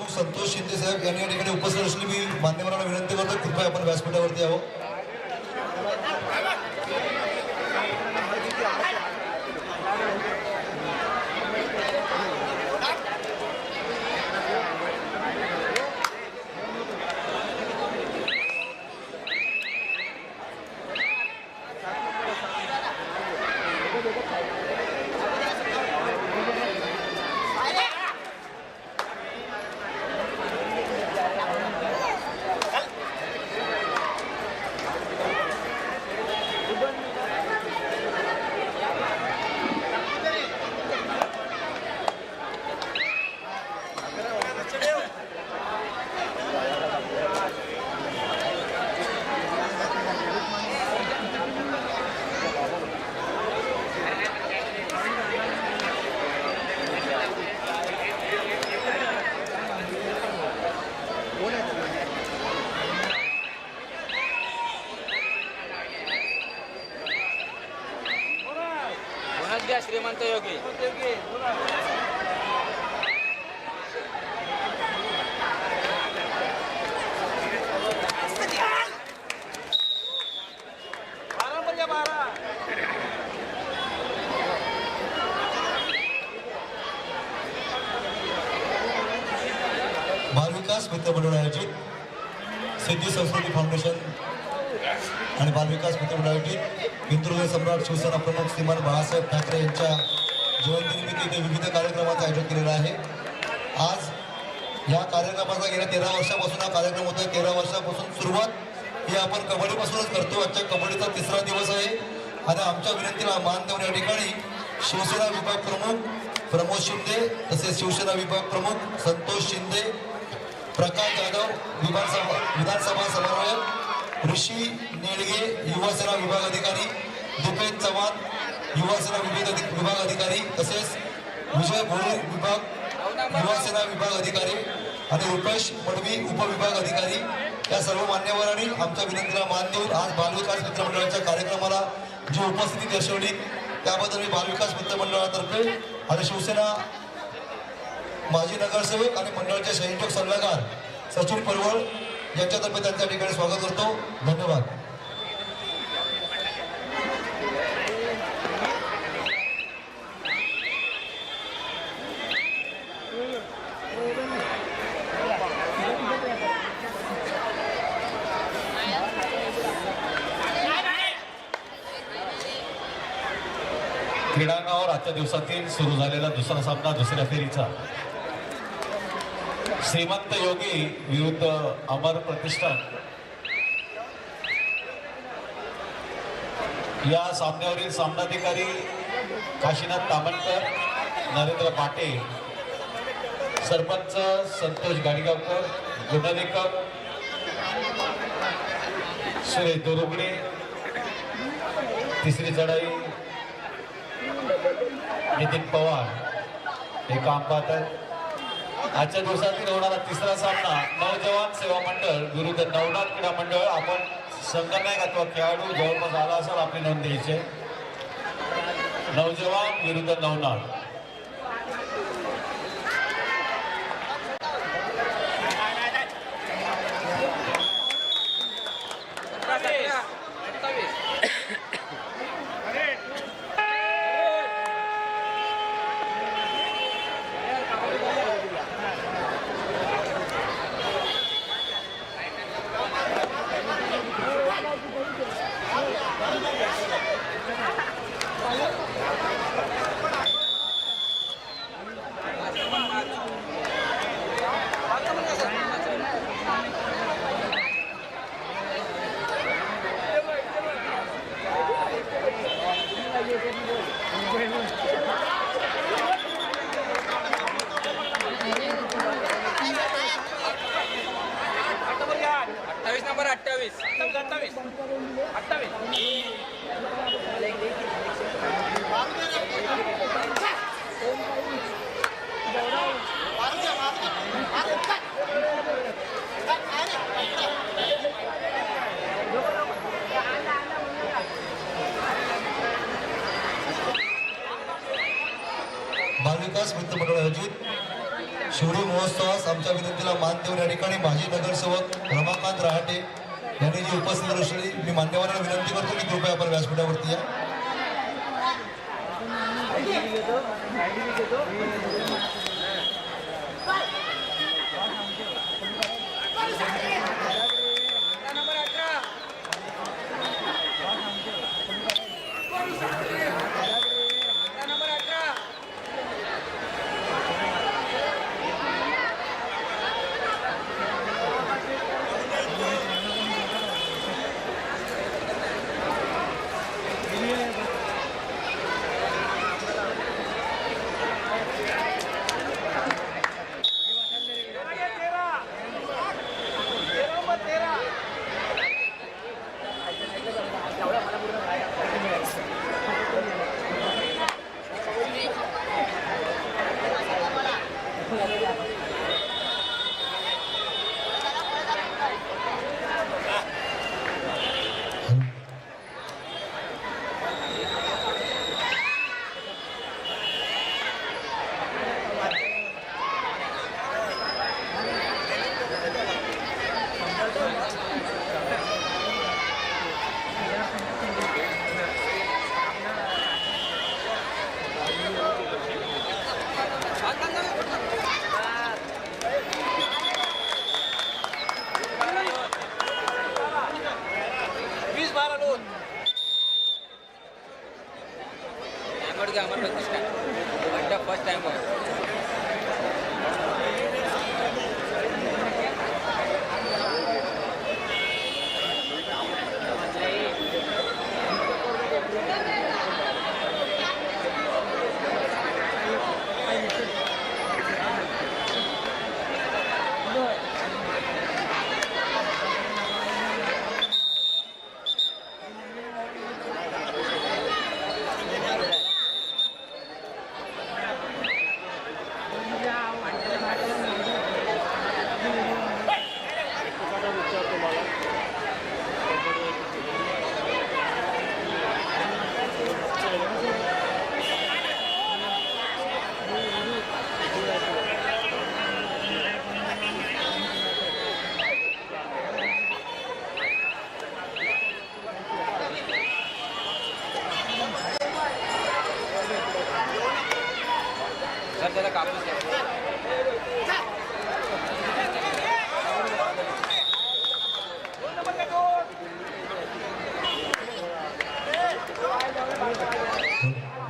प्रमुख संतोष शिंदे साहेब यांनी या ठिकाणी उपस्थित असली मी मान्यवरांना विनंती करतो कृपया आपण व्यासपीठावरती यावं. श्रीमंत योगी बालविकास मित्रमंडळ आयोजित सिद्धी संस्कृती फाउंडेशन आणि बालविकास मित्रमंडळ आयोजित हिंदुर्ग सम्राट शिवसेना प्रमुख श्रीमान बाळासाहेब ठाकरे यांच्या जयंतीनिमित्त इथे विविध कार्यक्रमांचं आयोजन केलेलं आहे. आज या कार्यक्रमाचा गेल्या 13 वर्षापासून हा कार्यक्रम होता. 13 वर्षापासून सुरुवात ही आपण कबड्डीपासूनच करतो. आजच्या कबड्डीचा 3रा दिवस आहे आणि आमच्या विनंतीला मान देऊन या ठिकाणी शिवसेना विभाग प्रमुख प्रमोद शिंदे तसेच शिवसेना विभाग प्रमुख संतोष शिंदे, प्रकाश जाधव विधानसभा समन्वयक, ऋषी नेडगे युवासेना विभाग अधिकारी, दीपेश चव्हाण युवासेना विभाग अधिकारी तसेच विजय भोळे युवासेना विभाग अधिकारी आणि रुपेश मडवी उपविभाग अधिकारी या सर्व मान्यवरांनी आमच्या विनंतीला मान देऊन आज बालविकास मित्रमंडळाच्या कार्यक्रमाला जी उपस्थिती दर्शवली त्याबद्दल मी बालविकास मित्रमंडळातर्फे आणि शिवसेना माजी नगरसेवक आणि मंडळाचे संयोजक सल्लागार सचिन परवळ यांच्यातर्फे त्यांच्या ठिकाणी स्वागत करतो. धन्यवाद. क्रीडांगणावर आजच्या दिवसातील सुरू झालेला दुसरा सामना दुसऱ्या फेरीचा श्रीमंत योगी विरुद्ध अमर प्रतिष्ठान या सामन्यावरील सामनाधिकारी काशीनाथ तामणकर, नरेंद्र पाटे, सरपंच संतोष गाडीगावकर, गुणलेखक सुरेश दोरुगडे, तिसरी चढाई नितीन पवार हे काम पाहतात. आजच्या दिवसातील होणारा 3रा सामना नवजवान सेवा मंडळ विरुद्ध नवनाथ क्रीडा मंडळ. आपण संघनायक अथवा खेळाडू जवळपास आला असाल आपली नोंद द्यायची. नवजवान विरुद्ध नवनाथ. बालविकास मित्रमंडळ आयोजित शिवडी महोत्सवास आमच्या विनंतीला मान देऊन या ठिकाणी माजी नगरसेवक रमाकांत रहाटे यांनी जी उपस्थित दर्शवली, मी मान्यवरांना विनंती करतो की कृपया आपण व्यासपीठावरती या. फर्स्ट टाइम सर त्याला कापूस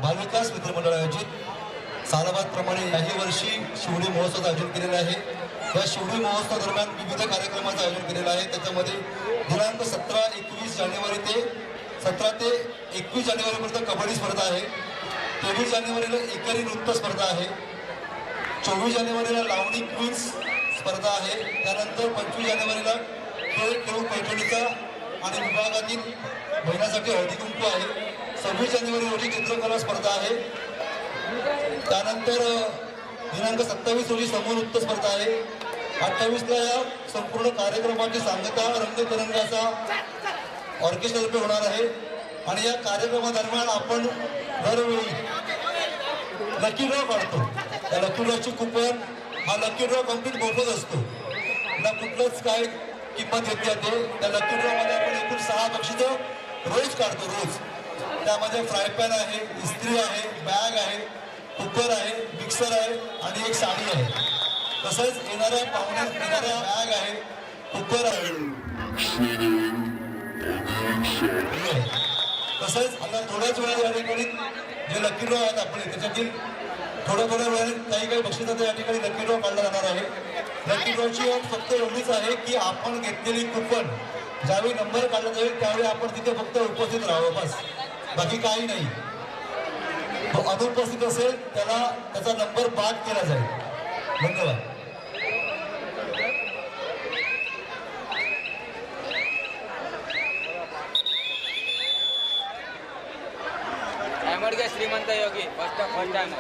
बालविकास मित्रमंडळ आयोजित सालाबादप्रमाणे याही वर्षी शिवडी महोत्सव आयोजन केलेलं आहे. या शिवडी महोत्सव दरम्यान विविध कार्यक्रमाचं आयोजन केलेलं आहे. त्याच्यामध्ये दिनांक 17-21 जानेवारी ते 17 ते 21 जानेवारीपर्यंत कबड्डी स्पर्धा आहे. 23 जानेवारीला एकेरी नृत्य स्पर्धा आहे. 24 जानेवारीला लावणी क्वीन्स स्पर्धा आहे. त्यानंतर 25 जानेवारीला खेळ खेळू पैठणीचा आणि विभागातील महिलांसाठी हळदी कुंकू आहे. 26 जानेवारी रोजी चित्रकला स्पर्धा आहे. त्यानंतर दिनांक 27 रोजी समूह नृत्य स्पर्धा आहे. 28ला या संपूर्ण कार्यक्रमाची सांगता रंगतरंगाचा ऑर्केस्ट्रातर्फे होणार आहे. आणि या कार्यक्रमादरम्यान आपण दरवेळी लकी ड्रॉ काढतो. त्या लकी ड्रॉची कुपन हा लकी ड्रॉ कम्प्लीट मोफत असतो. ना कुठलंच काय किंमत घेतली जाते. त्या लकी ड्रॉमध्ये आपण एकूण 6 बक्षिसं रोज काढतो रोज. त्यामध्ये फ्राय पॅन आहे, इस्त्री आहे, बॅग आहे, कुकर आहे, मिक्सर आहे आणि एक साडी आहे. तसंच येणाऱ्या बॅग आहे, कुकर आहे. तसंच आता थोड्याच वेळा या ठिकाणी जे लकी ड्रॉ आहेत आपले त्याच्यातील थोड्या वेळाने काही बक्षिसाचं या ठिकाणी लकी ड्रॉ काढला जाणार आहे. लकी ड्रॉची अट फक्त एवढीच आहे की आपण घेतलेली कुपन ज्यावेळी नंबर काढला जाईल त्यावेळी आपण तिथे फक्त उपस्थित राहावं, बस, बाकी काही नाही. तो अनुपस्थित असेल त्याला त्याचा नंबर बाद केला जाईल. धन्यवाद. श्रीमंत योगी फर्स्ट टाइम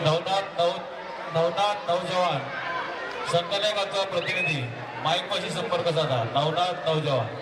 नवनाथ नौजवान संगणकाचा प्रतिनिधी माईकपाशी संपर्क साधा. नवनाथ नौजवान.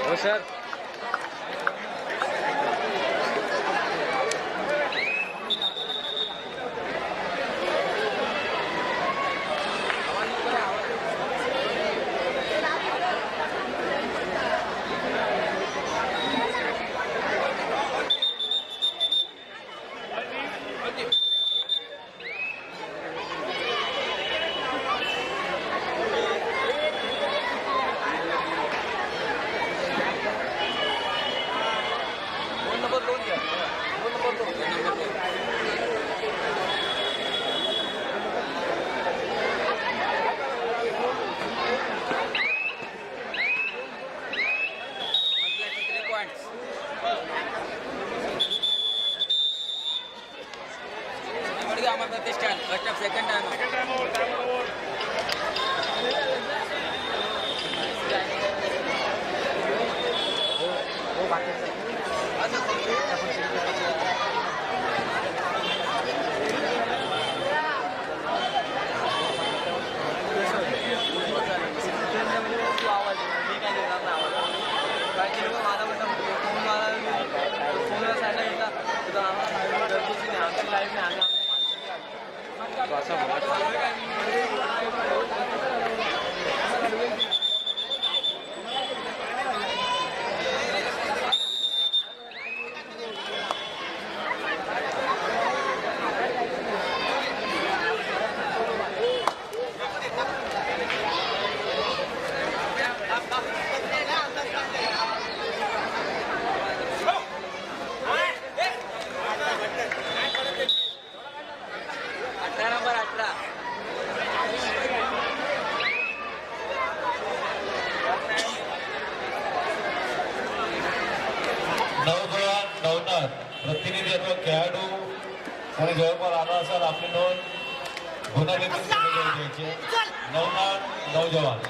हो सर. Second नवजवान नवनाथ प्रतिनिधी अथवा खेळाडू कोणी जवळपास आला असाल आपली नोंद गुन्हा देखील द्यायची. नवनाथ नवजवान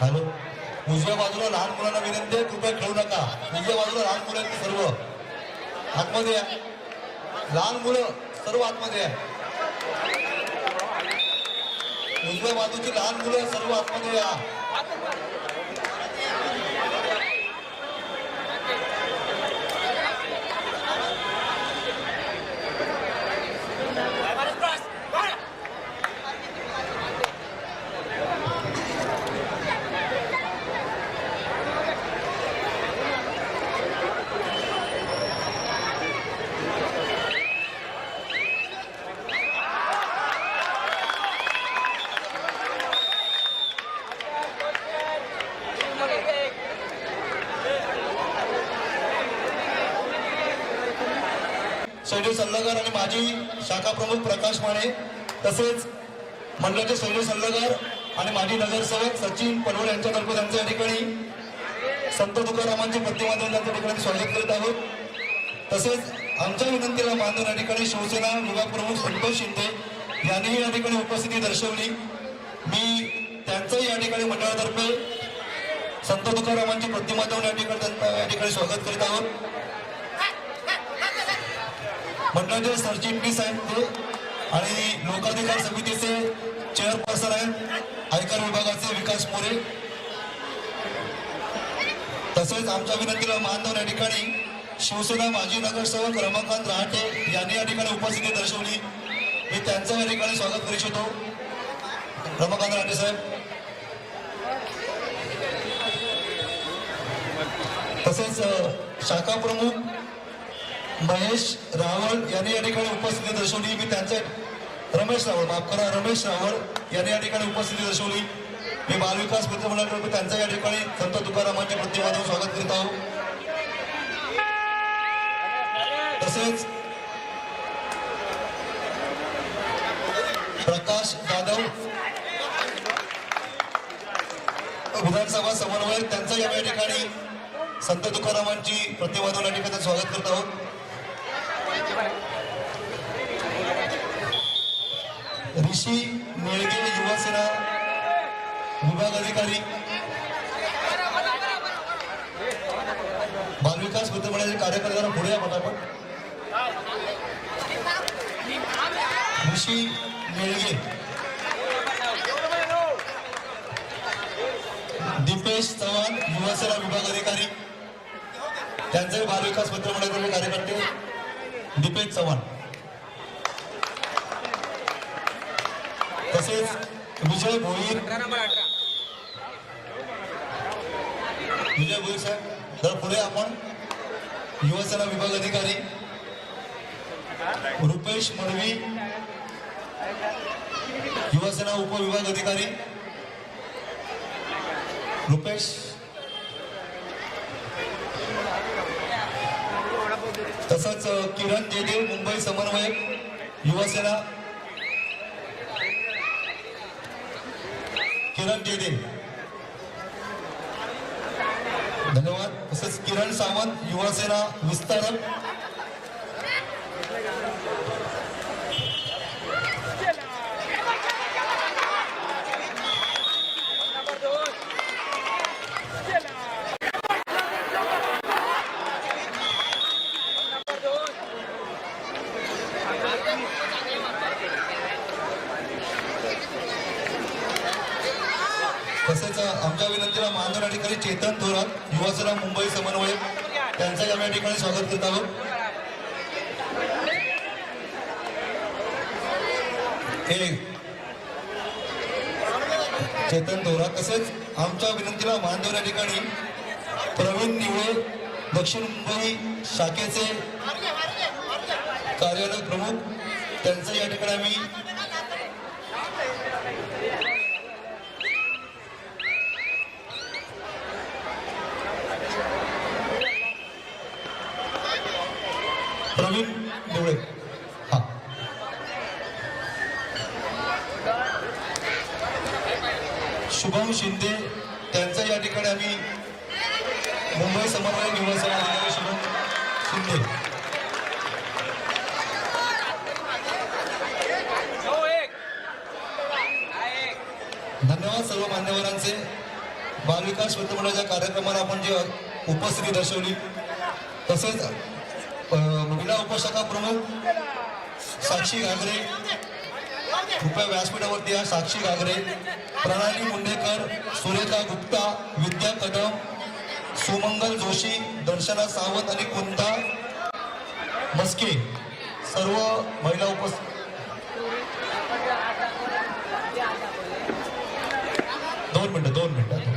हॅलो, उजव्या बाजूला लहान मुलांना विनंती आहे, कृपया खेळू नका. उजव्या बाजूला लहान मुलं आहेत सर्व आतमध्ये या. लहान मुलं सर्व आतमध्ये या. उजव्या बाजूची लहान मुलं सर्व आतमध्ये या. सैनिक सल्लागार आणि माजी शाखा प्रमुख प्रकाश माने, तसेच मंडळाचे सैनिक सल्लागार आणि माजी नगरसेवक सचिन पनवळ यांच्यातर्फे त्यांच्या या ठिकाणी संत तुकारामांची प्रतिमा देऊन त्यांच्या ठिकाणी स्वागत करीत आहोत. तसेच आमच्या विनंतीला मान देऊन या ठिकाणी शिवसेना विभाग प्रमुख संतोष शिंदे यांनीही या ठिकाणी उपस्थिती दर्शवली. मी त्यांचंही या ठिकाणी मंडळातर्फे संत तुकारामांची प्रतिमा देऊन या ठिकाणी स्वागत करीत आहोत. मंडळाचे सरचिटणीस आहेत ते आणि लोकाधिकार समितीचे चेअरपर्सन आहेत आयकर विभागाचे विकास मोरे. तसेच आमच्या विनंतीला मान देऊन या ठिकाणी शिवसेना माजी नगरसेवक रमाकांत रहाटे यांनी या ठिकाणी उपस्थिती दर्शवली. मी त्यांचं या ठिकाणी स्वागत करू इच्छितो. रमाकांत रहाटे साहेब. तसेच शाखा प्रमुख महेश रावळ यांनी या ठिकाणी उपस्थिती दर्शवली. मी त्यांचे रमेश रावळ, माफ करा, रमेश रावळ यांनी या ठिकाणी उपस्थिती दर्शवली. मी बालविकास मित्र मंडळातर्फे त्यांचं या ठिकाणी संत तुकारामांच्या प्रतिमा देऊन स्वागत करीत आहोत. तसेच प्रकाश जाधव विधानसभा समन्वयक, त्यांचं या ठिकाणी संत तुकारामांची प्रतिमा देऊन या ठिकाणी स्वागत करत आहोत. ऋषी निळगे युवासेना विभाग अधिकारी, बालविकास मित्र मंडळाचे कार्यकर्त्यांना पुढे या पटापट. ऋषी निळगे, दीपेश चव्हाण युवासेना विभाग अधिकारी, त्यांचे बालविकास मित्र मंडळाचे कार्यकर्ते दीपेश चव्हाण. तसेच विजय भोईर, साहेब तर पुढे आपण युवासेना विभाग अधिकारी रुपेश मडवी, युवासेना उपविभाग अधिकारी रुपेश. तसंच किरण जयदेव मुंबई समन्वयक युवासेना, किरण जयदेव धन्यवाद. तसेच किरण सावंत युवासेना विस्तारक, तसेच आमच्या विनंतीला मान या ठिकाणी चेतन थोरात युवासेना मुंबई समन्वयक, त्यांचं या ठिकाणी स्वागत करत आहोत. चेतन थोरात. तसेच आमच्या विनंतीला मान देऊन या ठिकाणी प्रवीण निवळे दक्षिण मुंबई शाखेचे कार्यालय प्रमुख, त्यांचं या ठिकाणी आम्ही प्रवीण निवळे. हा शुभम शिंदे, त्यांचं या ठिकाणी आम्ही मुंबई समन्वय युवासेना अधिकारी शुभम शिंदे. धन्यवाद सर्व मान्यवरांचे. बालविकास मित्र मंडळाच्या कार्यक्रमाला आपण जी उपस्थिती दर्शवली, तसेच महिला उपशाखा प्रमुख साक्षी घागरे, कृपया व्यासपीठावरती या. साक्षी घागरे, प्रणाली मुंडेकर, सुरेखा गुप्ता, विद्या कदम, सुमंगल जोशी, दर्शना सावंत आणि कुंता मस्के, सर्व महिला उपस्थित. 2 मिनिटं